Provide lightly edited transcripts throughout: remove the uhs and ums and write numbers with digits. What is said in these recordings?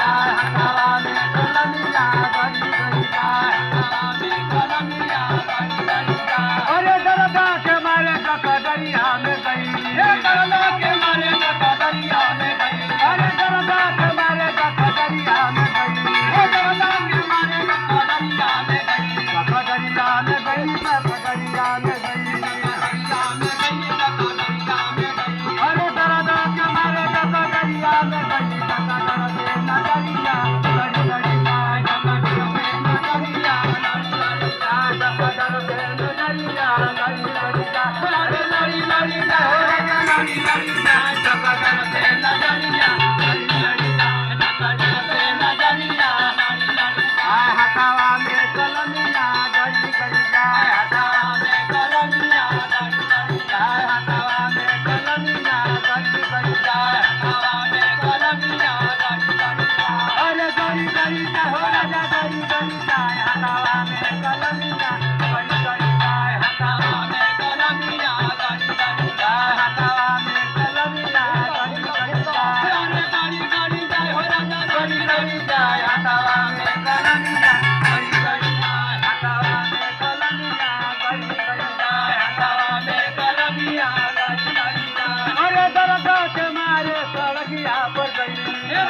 जाए हटावा में कलमिया गड़ी गड़ी जाए हटावा में कलमिया गड़ी गड़ी जाए अरे दरदा के मारे ककदरिया में गई दरदा के मारे ककदरिया में गई अरे दरदा के मारे ककदरिया में गई दरदा के मारे ककदरिया में गई ककदरिया में गई ककदरिया में गई ककदरिया में गई ककदरिया में गई अरे दरदा के मारे ककदरिया में गई ककदर से नजरिया गड़ी गड़ी जाए ककदर से नजरिया गड़ी गड़ी जाए ककदर से नजरिया गड़ी गड़ी जाए अरे लड़ी लड़ी जाए लड़ी लड़ी जाए ककदर से नजरिया गड़ी गड़ी जाए ककदर से नजरिया लड़ी लड़ी जाए हटावा में कलमिया गड़ी गड़ी जाए हटावा में कलमिया गड़ी गड़ी जाए हटावा में कलमिया गड़ी गड़ी जाए हटावा में कलमिया गड़ी गड़ी जाए अरे गड़ी गड़ी जाए हो राजा गड़ी गड़ी जाए हटावा में कलमिया गड़ी गड़ी जाए हटावा में कलमिया गड़ी गड़ी जाए हटावा में कलमिया गड़ी गड़ी जाए अरे गड़ी गड़ी जाए हो राजा गड़ी गड़ी जाए हटावा में कलमिया गड़ी गड़ी जाए हटावा में कलमिया गड़ी गड़ी जाए हटावा में कलमिया गड़ी गड़ी जाए अरे दरदा के मारे सड़किया पर गई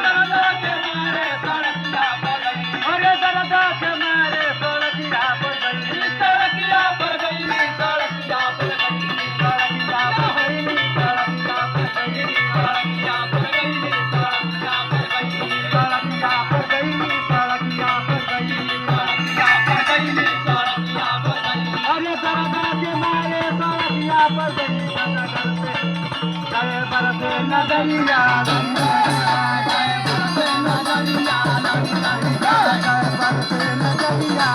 दरदा के मारे सड़किया पर गई अरे दरदा के मारे सड़किया पर गई सड़किया पर गई सड़किया पर गई सड़किया पर गई सड़किया पर गई सड़किया पर गई सड़किया पर गई सड़किया पर गई सड़किया पर गई सड़किया पर गई सड़किया पर गई अरे दरदा के मारे सड़किया पर गई गए बरसे नजरिया गए बरसे नजरिया गए बरसे नजरिया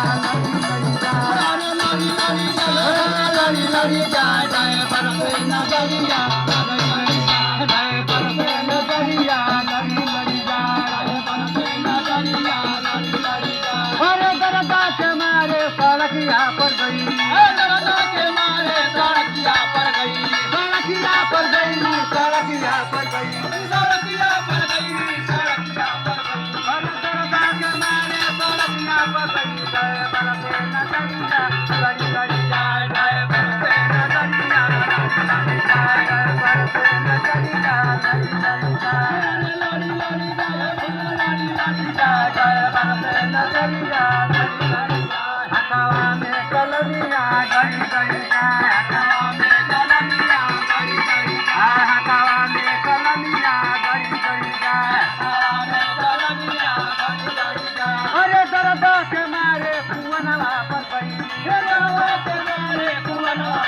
अरे लड़ी लड़ी जाए लड़ी लड़ी जाए गए बरसे नजरिया गए बरसे नजरिया लड़ी लड़ी जाए बरसे नजरिया लड़ी लड़ी जाए अरे दरदा के मारे सड़किया पर गई दरदा के मारे सड़किया पर गई सड़किया पर गई सड़किया पर गई सड़किया पर गई सड़किया पर गई अरे दरदा के मारे सड़किया पर गई गए बरसे नजरिया गड़ी गड़ी जाए गए बरसे नजरिया गड़ी गड़ी जाए गए बरसे नजरिया गड़ी गड़ी जाए अरे लड़ी लड़ी जाए लड़ी लड़ी जाए गए बरसे नजरिया गड़ी गड़ी जाए हटावा में कलमिया गड़ी गड़ी जाए हटावा में कलमिया गड़ी गड़ी जाए हटावा में कलमिया गड़ी गड़ी जाए हटावा में कलमिया गड़ी गड़ी जाए अरे दरदा के मारे कुवनवा पर गई दरदा के मारे कुवनवा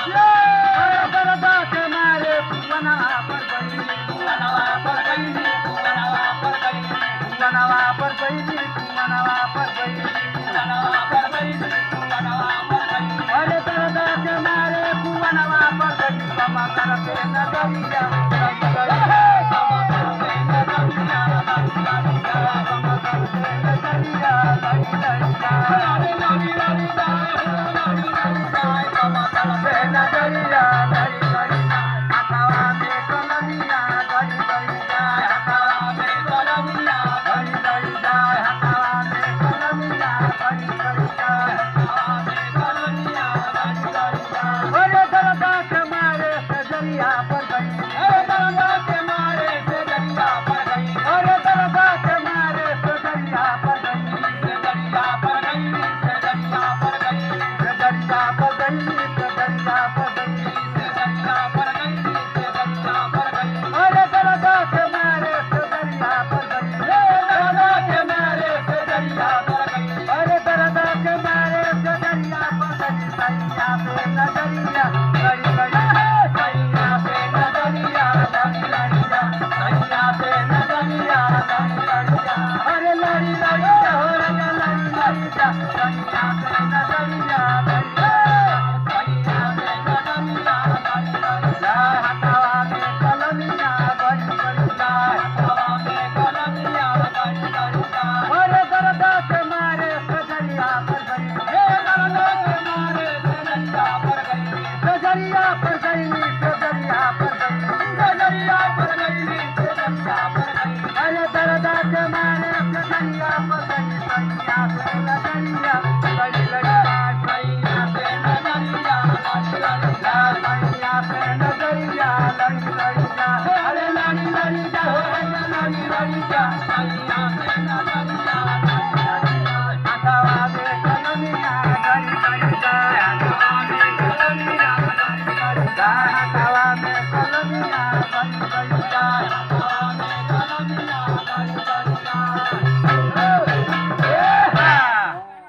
अरे दरदा के मारे कुवनवा पर गई कुवनवा पर गई कुवनवा पर गई कुवनवा पर गई कुवनवा पर गई कुवनवा पर गई कुवनवा पर गई अरे दरदा के मारे कुवनवा पर गई समा करते नजरिया गड़ी गड़ी समा करते नजरिया गड़ी गड़ी समा करते नजरिया गड़ी गड़ी अरे लड़ी लड़ी जाए लड़ी लड़ी जाए समा करते नजरिया गड़ी गड़ी हटावा में कलमिया गड़ी गड़ी जाए हटावा में कलमिया गड़ी गड़ी जाए हटावा में कलमिया गड़ी गड़ी जाए हटावा में कलमिया गड़ी गड़ी जाए अरे दरदा के मारे सजरिया पर गई सैया से नजरिया लड़ी लड़ी जा अरे लड़ी लड़ी जा हो लड़ी लड़ी जा सैया से नजरिया लड़ी लड़ी जा हथवा में कलमिया लड़ी लड़ी जा